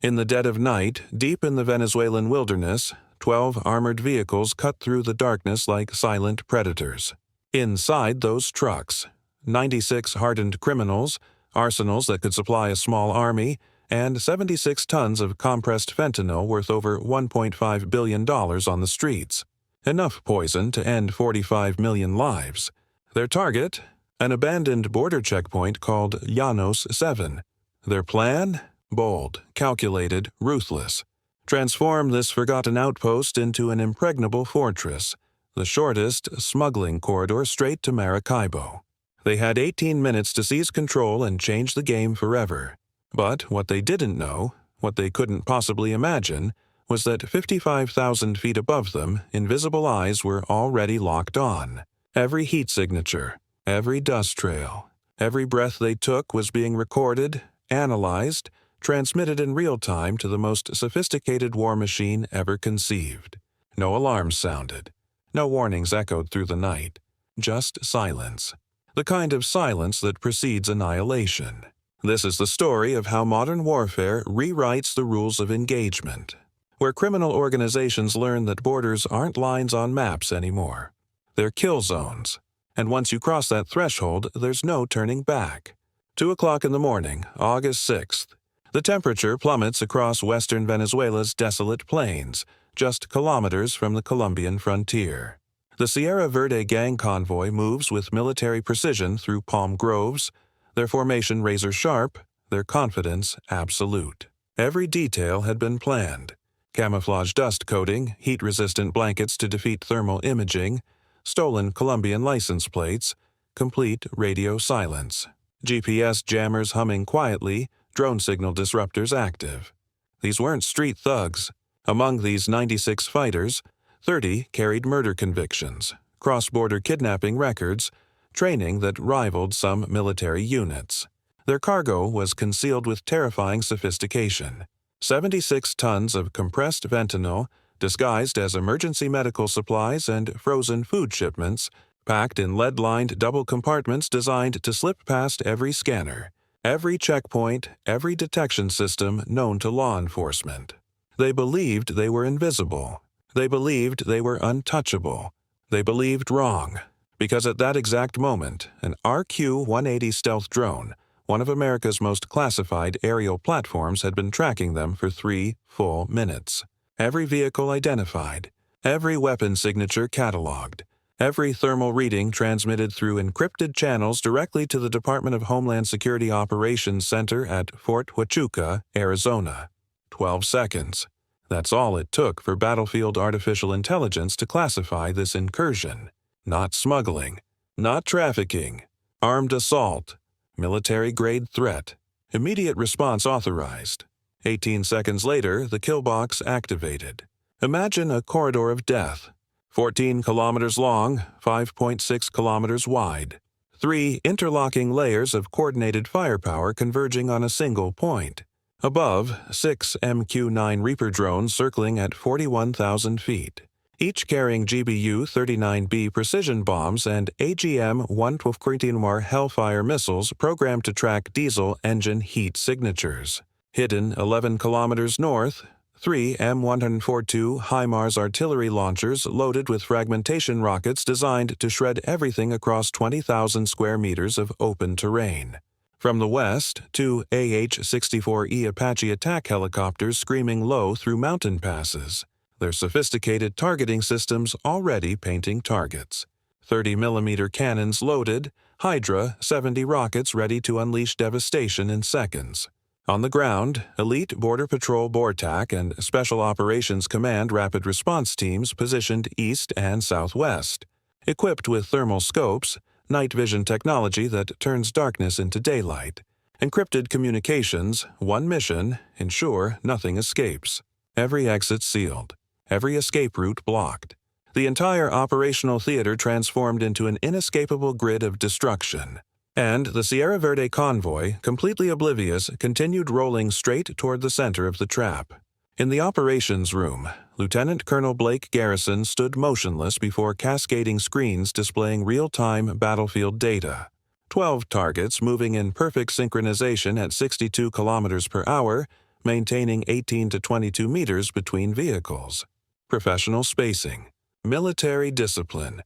In the dead of night, deep in the Venezuelan wilderness, 12 armored vehicles cut through the darkness like silent predators. Inside those trucks, 96 hardened criminals, arsenals that could supply a small army, and 76 tons of compressed fentanyl worth over $1.5 billion on the streets. Enough poison to end 45 million lives. Their target? An abandoned border checkpoint called Llanos 7. Their plan? Bold, calculated, ruthless. Transform this forgotten outpost into an impregnable fortress, the shortest smuggling corridor straight to Maracaibo. They had 18 minutes to seize control and change the game forever. But what they didn't know, what they couldn't possibly imagine, was that 55,000 feet above them, invisible eyes were already locked on. Every heat signature, every dust trail, every breath they took was being recorded, analyzed, transmitted in real time to the most sophisticated war machine ever conceived. No alarms sounded. No warnings echoed through the night. Just silence. The kind of silence that precedes annihilation. This is the story of how modern warfare rewrites the rules of engagement, where criminal organizations learn that borders aren't lines on maps anymore. They're kill zones. And once you cross that threshold, there's no turning back. 2 o'clock in the morning, August 6th. The temperature plummets across western Venezuela's desolate plains, just kilometers from the Colombian frontier. The Sierra Verde gang convoy moves with military precision through palm groves, their formation razor-sharp, their confidence absolute. Every detail had been planned. Camouflage dust coating, heat-resistant blankets to defeat thermal imaging, stolen Colombian license plates, complete radio silence. GPS jammers humming quietly, drone signal disruptors active. These weren't street thugs. Among these 96 fighters, 30 carried murder convictions, cross-border kidnapping records, training that rivaled some military units. Their cargo was concealed with terrifying sophistication. 76 tons of compressed fentanyl, disguised as emergency medical supplies and frozen food shipments, packed in lead-lined double compartments designed to slip past every scanner, every checkpoint, every detection system known to law enforcement. They believed they were invisible. They believed they were untouchable. They believed wrong, because at that exact moment, an RQ-180 stealth drone, one of America's most classified aerial platforms, had been tracking them for 3 full minutes. Every vehicle identified, every weapon signature cataloged, every thermal reading transmitted through encrypted channels directly to the Department of Homeland Security Operations Center at Fort Huachuca, Arizona. 12 seconds. That's all it took for battlefield artificial intelligence to classify this incursion. Not smuggling, not trafficking, armed assault, military-grade threat. Immediate response authorized. 18 seconds later, the kill box activated. Imagine a corridor of death. 14 kilometers long, 5.6 kilometers wide. 3 interlocking layers of coordinated firepower converging on a single point. Above, 6 MQ-9 Reaper drones circling at 41,000 feet, each carrying GBU-39B precision bombs and AGM-112 Hellfire missiles programmed to track diesel engine heat signatures. Hidden 11 kilometers north, 3 M142 HIMARS artillery launchers loaded with fragmentation rockets designed to shred everything across 20,000 square meters of open terrain. From the west, 2 AH-64E Apache attack helicopters screaming low through mountain passes, their sophisticated targeting systems already painting targets. 30mm cannons loaded, Hydra 70 rockets ready to unleash devastation in seconds. On the ground, elite Border Patrol BORTAC and Special Operations Command rapid response teams positioned east and southwest, equipped with thermal scopes, night vision technology that turns darkness into daylight, encrypted communications, one mission, ensure nothing escapes. Every exit sealed, every escape route blocked. The entire operational theater transformed into an inescapable grid of destruction. And the Sierra Verde convoy, completely oblivious, continued rolling straight toward the center of the trap. In the operations room, Lieutenant Colonel Blake Garrison stood motionless before cascading screens displaying real-time battlefield data. 12 targets moving in perfect synchronization at 62 kilometers per hour, maintaining 18 to 22 meters between vehicles. Professional spacing. Military discipline.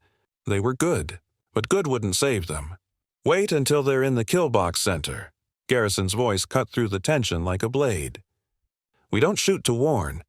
They were good, but good wouldn't save them. Wait until they're in the kill box center. Garrison's voice cut through the tension like a blade. We don't shoot to warn.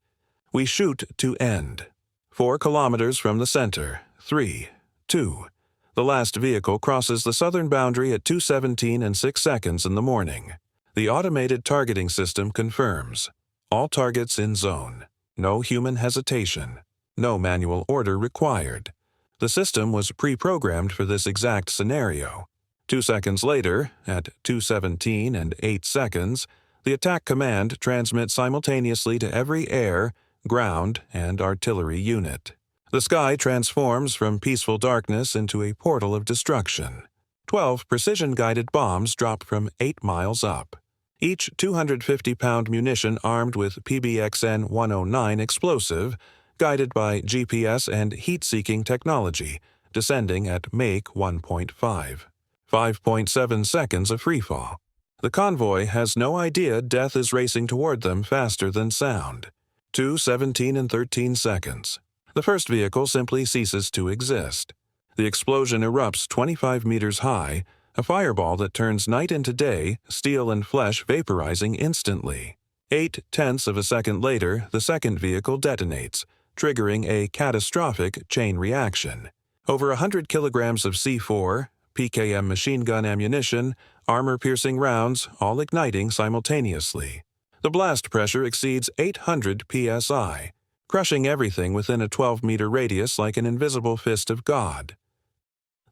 We shoot to end. 4 kilometers from the center. 3, 2. The last vehicle crosses the southern boundary at 2:17 and 6 seconds in the morning. The automated targeting system confirms. All targets in zone. No human hesitation. No manual order required. The system was pre-programmed for this exact scenario. 2 seconds later, at 2:17 and 8 seconds, the attack command transmits simultaneously to every air, ground, and artillery unit. The sky transforms from peaceful darkness into a portal of destruction. 12 precision-guided bombs drop from 8 miles up. Each 250-pound munition armed with PBXN-109 explosive, guided by GPS and heat-seeking technology, descending at Mach 1.5. 5.7 seconds of freefall. The convoy has no idea death is racing toward them faster than sound. 2:17 and 13 seconds. The first vehicle simply ceases to exist. The explosion erupts 25 meters high, a fireball that turns night into day, steel and flesh vaporizing instantly. 0.8 of a second later, the second vehicle detonates, triggering a catastrophic chain reaction. Over 100 kilograms of C4, PKM machine gun ammunition, armor-piercing rounds, all igniting simultaneously. The blast pressure exceeds 800 psi, crushing everything within a 12-meter radius like an invisible fist of God.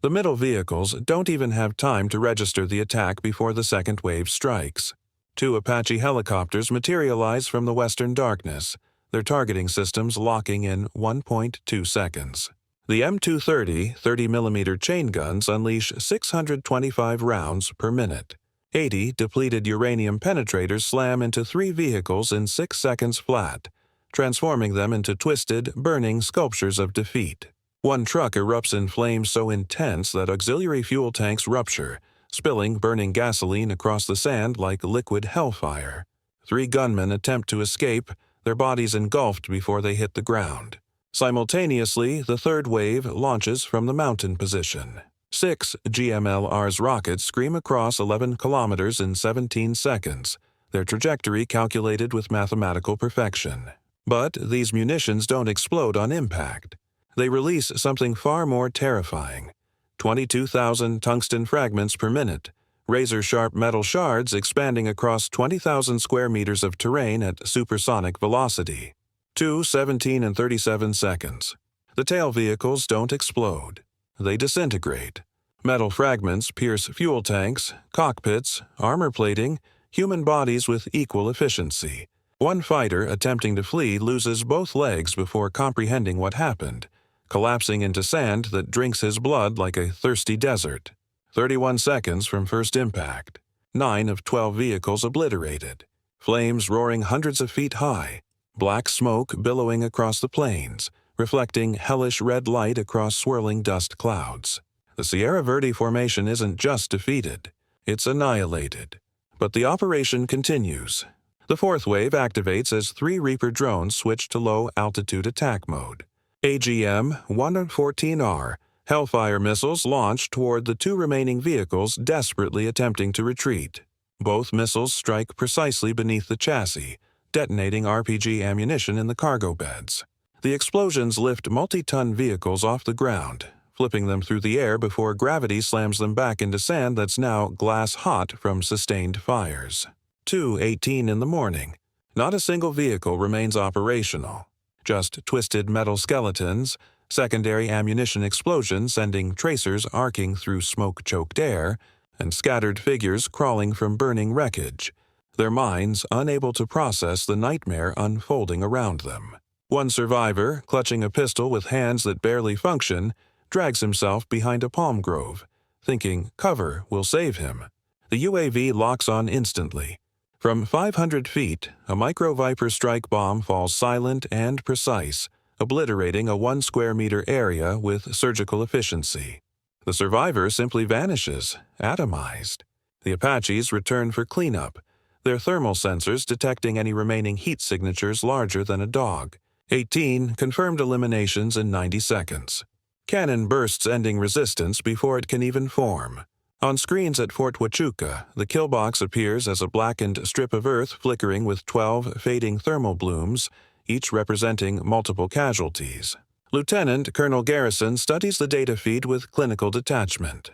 The middle vehicles don't even have time to register the attack before the second wave strikes. 2 Apache helicopters materialize from the western darkness, their targeting systems locking in 1.2 seconds. The M230 30mm chain guns unleash 625 rounds per minute. 80 depleted uranium penetrators slam into 3 vehicles in 6 seconds flat, transforming them into twisted, burning sculptures of defeat. 1 truck erupts in flames so intense that auxiliary fuel tanks rupture, spilling burning gasoline across the sand like liquid hellfire. 3 gunmen attempt to escape, their bodies engulfed before they hit the ground. Simultaneously, the third wave launches from the mountain position. 6 GMLR's rockets scream across 11 kilometers in 17 seconds, their trajectory calculated with mathematical perfection. But these munitions don't explode on impact. They release something far more terrifying. 22,000 tungsten fragments per minute, razor-sharp metal shards expanding across 20,000 square meters of terrain at supersonic velocity. 2:17 and 37 seconds. The tail vehicles don't explode. They disintegrate. Metal fragments pierce fuel tanks, cockpits, armor plating, human bodies with equal efficiency. 1 fighter attempting to flee loses both legs before comprehending what happened, collapsing into sand that drinks his blood like a thirsty desert. 31 seconds from first impact. 9 of 12 vehicles obliterated. Flames roaring hundreds of feet high. Black smoke billowing across the plains, reflecting hellish red light across swirling dust clouds. The Sierra Verde Formation isn't just defeated, it's annihilated. But the operation continues. The fourth wave activates as 3 Reaper drones switch to low-altitude attack mode. AGM-114R, Hellfire missiles launch toward the 2 remaining vehicles desperately attempting to retreat. Both missiles strike precisely beneath the chassis, detonating RPG ammunition in the cargo beds. The explosions lift multi-ton vehicles off the ground, flipping them through the air before gravity slams them back into sand that's now glass-hot from sustained fires. 2:18 in the morning. Not a single vehicle remains operational. Just twisted metal skeletons, secondary ammunition explosions sending tracers arcing through smoke-choked air, and scattered figures crawling from burning wreckage, their minds unable to process the nightmare unfolding around them. 1 survivor, clutching a pistol with hands that barely function, drags himself behind a palm grove, thinking cover will save him. The UAV locks on instantly. From 500 feet, a micro-Viper strike bomb falls silent and precise, obliterating a 1 square meter area with surgical efficiency. The survivor simply vanishes, atomized. The Apaches return for cleanup, their thermal sensors detecting any remaining heat signatures larger than a dog. 18 confirmed eliminations in 90 seconds. Cannon bursts ending resistance before it can even form. On screens at Fort Huachuca, the kill box appears as a blackened strip of earth flickering with 12 fading thermal blooms, each representing multiple casualties. Lieutenant Colonel Garrison studies the data feed with clinical detachment.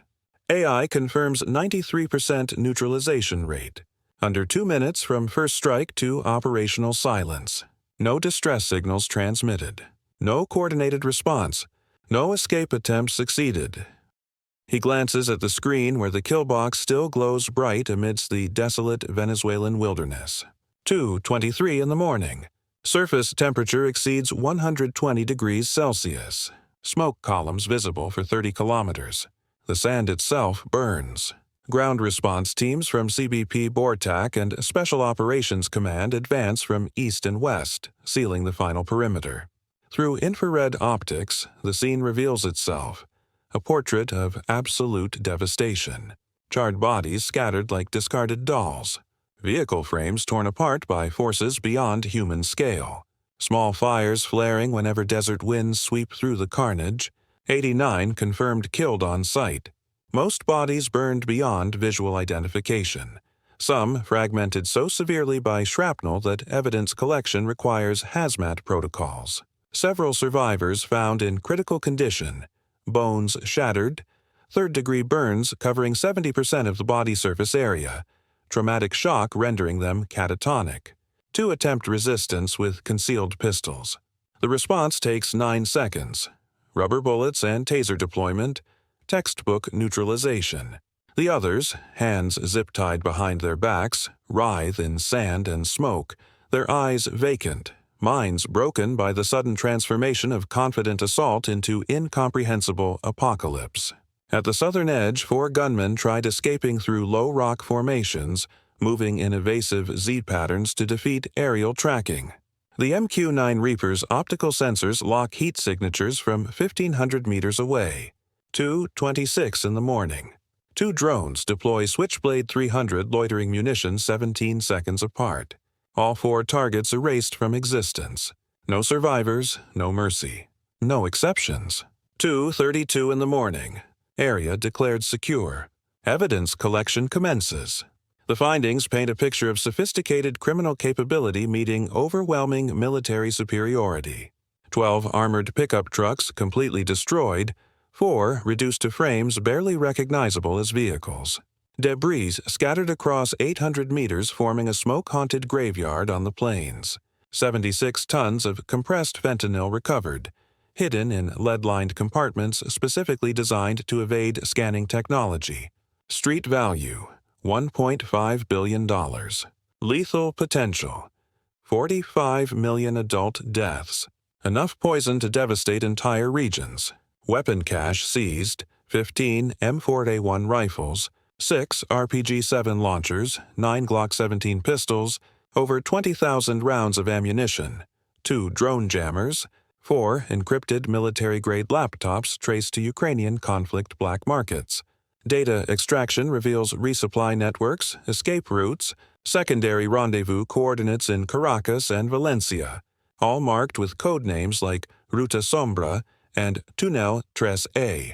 AI confirms 93% neutralization rate. Under 2 minutes from first strike to operational silence. No distress signals transmitted. No coordinated response. No escape attempt succeeded. He glances at the screen where the kill box still glows bright amidst the desolate Venezuelan wilderness. 2:23 in the morning. Surface temperature exceeds 120 degrees Celsius. Smoke columns visible for 30 kilometers. The sand itself burns. Ground response teams from CBP BORTAC and Special Operations Command advance from east and west, sealing the final perimeter. Through infrared optics, the scene reveals itself, a portrait of absolute devastation. Charred bodies scattered like discarded dolls. Vehicle frames torn apart by forces beyond human scale. Small fires flaring whenever desert winds sweep through the carnage. 89 confirmed killed on site. Most bodies burned beyond visual identification. Some fragmented so severely by shrapnel that evidence collection requires hazmat protocols. Several survivors found in critical condition. Bones shattered. Third-degree burns covering 70% of the body surface area. Traumatic shock rendering them catatonic. 2 attempt resistance with concealed pistols. The response takes 9 seconds. Rubber bullets and taser deployment. Textbook neutralization. The others, hands zip-tied behind their backs, writhe in sand and smoke, their eyes vacant, minds broken by the sudden transformation of confident assault into incomprehensible apocalypse. At the southern edge, 4 gunmen tried escaping through low rock formations, moving in evasive Z-patterns to defeat aerial tracking. The MQ-9 Reaper's optical sensors lock heat signatures from 1,500 meters away. 2:26 in the morning. 2 drones deploy Switchblade 300 loitering munitions 17 seconds apart. All 4 targets erased from existence. No survivors, no mercy. No exceptions. 2:32 in the morning. Area declared secure. Evidence collection commences. The findings paint a picture of sophisticated criminal capability meeting overwhelming military superiority. 12 armored pickup trucks completely destroyed, 4 reduced to frames barely recognizable as vehicles. Debris scattered across 800 meters forming a smoke-haunted graveyard on the plains. 76 tons of compressed fentanyl recovered, hidden in lead-lined compartments specifically designed to evade scanning technology. Street value, $1.5 billion. Lethal potential, 45 million adult deaths. Enough poison to devastate entire regions. Weapon cache seized, 15 M4A1 rifles, 6 RPG-7 launchers, 9 Glock 17 pistols, over 20,000 rounds of ammunition, 2 drone jammers, 4 encrypted military-grade laptops traced to Ukrainian conflict black markets. Data extraction reveals resupply networks, escape routes, secondary rendezvous coordinates in Caracas and Valencia, all marked with code names like Ruta Sombra and Tunel 3A,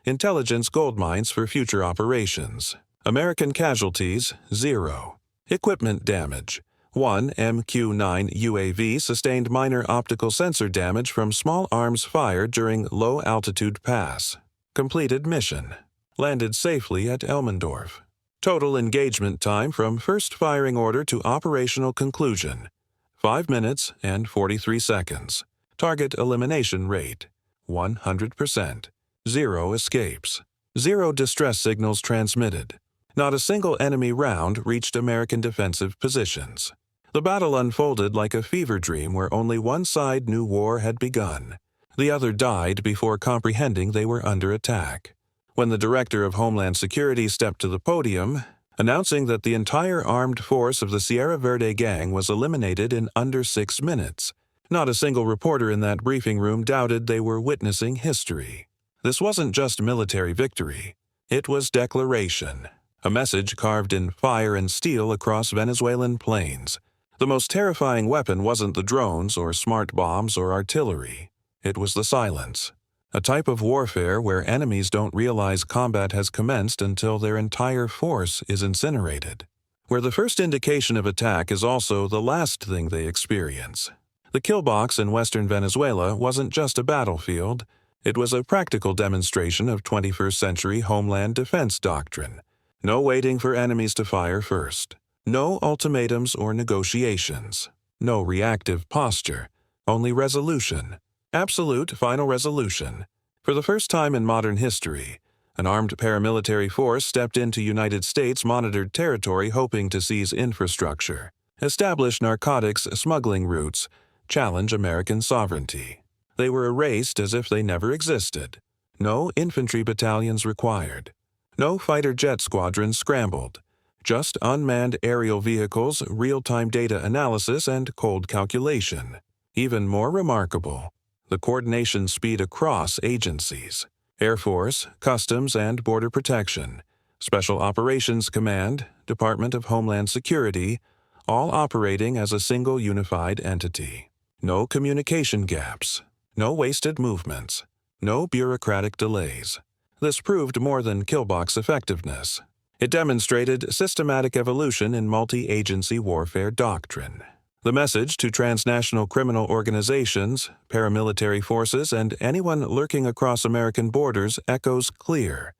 intelligence gold mines for future operations. American casualties, 0. Equipment damage. 1 MQ-9 UAV sustained minor optical sensor damage from small arms fire during low-altitude pass. Completed mission. Landed safely at Elmendorf. Total engagement time from first firing order to operational conclusion, 5 minutes and 43 seconds. Target elimination rate, 100%. 0 escapes. 0 distress signals transmitted. Not a single enemy round reached American defensive positions. The battle unfolded like a fever dream where only one side knew war had begun. The other died before comprehending they were under attack. When the Director of Homeland Security stepped to the podium, announcing that the entire armed force of the Sierra Verde gang was eliminated in under 6 minutes, not a single reporter in that briefing room doubted they were witnessing history. This wasn't just military victory. It was declaration. a message carved in fire and steel across Venezuelan plains. The most terrifying weapon wasn't the drones or smart bombs or artillery. It was the silence, a type of warfare where enemies don't realize combat has commenced until their entire force is incinerated, where the first indication of attack is also the last thing they experience. The kill box in western Venezuela wasn't just a battlefield, it was a practical demonstration of 21st century homeland defense doctrine. No waiting for enemies to fire first. No ultimatums or negotiations. No reactive posture. Only resolution. Absolute final resolution. For the first time in modern history, an armed paramilitary force stepped into United States-monitored territory hoping to seize infrastructure, establish narcotics smuggling routes, challenge American sovereignty. They were erased as if they never existed. No infantry battalions required. No fighter jet squadrons scrambled. Just unmanned aerial vehicles, real-time data analysis, and cold calculation. Even more remarkable, the coordination speed across agencies. Air Force, Customs and Border Protection, Special Operations Command, Department of Homeland Security, all operating as a single unified entity. No communication gaps. No wasted movements. No bureaucratic delays. This proved more than killbox effectiveness. It demonstrated systematic evolution in multi-agency warfare doctrine. The message to transnational criminal organizations, paramilitary forces, and anyone lurking across American borders echoes clear.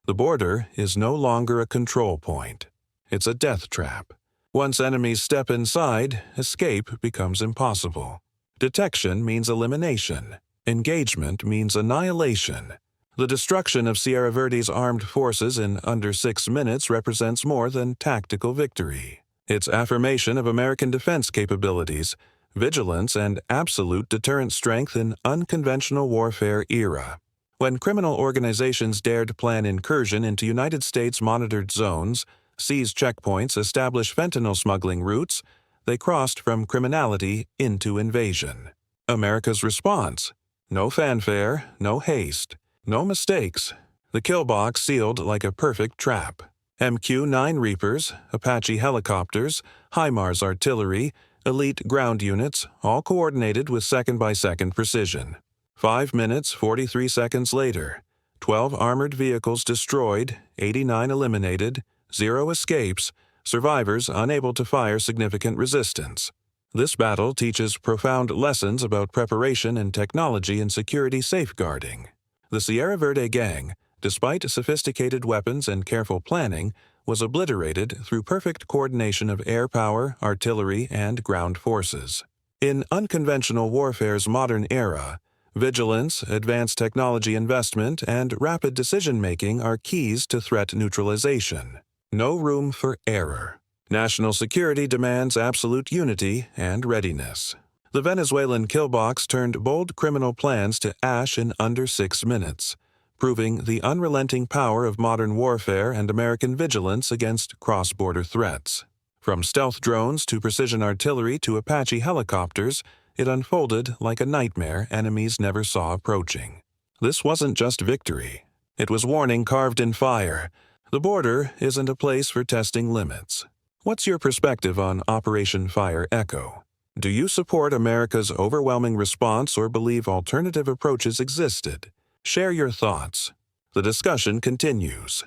The border is no longer a control point. It's a death trap. Once enemies step inside, escape becomes impossible. Detection means elimination. Engagement means annihilation. The destruction of Sierra Verde's armed forces in under 6 minutes represents more than tactical victory. It's affirmation of American defense capabilities, vigilance, and absolute deterrent strength in unconventional warfare era. When criminal organizations dared plan incursion into United States-monitored zones, seize checkpoints, establish fentanyl smuggling routes, they crossed from criminality into invasion. America's response: no fanfare, no haste. No mistakes. The kill box sealed like a perfect trap. MQ-9 Reapers, Apache helicopters, HIMARS artillery, elite ground units, all coordinated with second-by-second precision. 5 minutes, 43 seconds later, 12 armored vehicles destroyed, 89 eliminated, 0 escapes, survivors unable to fire significant resistance. This battle teaches profound lessons about preparation and technology and security safeguarding. The Sierra Verde gang, despite sophisticated weapons and careful planning, was obliterated through perfect coordination of air power, artillery, and ground forces. In unconventional warfare's modern era, vigilance, advanced technology investment, and rapid decision-making are keys to threat neutralization. No room for error. National security demands absolute unity and readiness. The Venezuelan killbox turned bold criminal plans to ash in under 6 minutes, proving the unrelenting power of modern warfare and American vigilance against cross-border threats. From stealth drones to precision artillery to Apache helicopters, it unfolded like a nightmare enemies never saw approaching. This wasn't just victory. It was warning carved in fire. The border isn't a place for testing limits. What's your perspective on Operation Fire Echo? Do you support America's overwhelming response or believe alternative approaches existed? Share your thoughts. The discussion continues.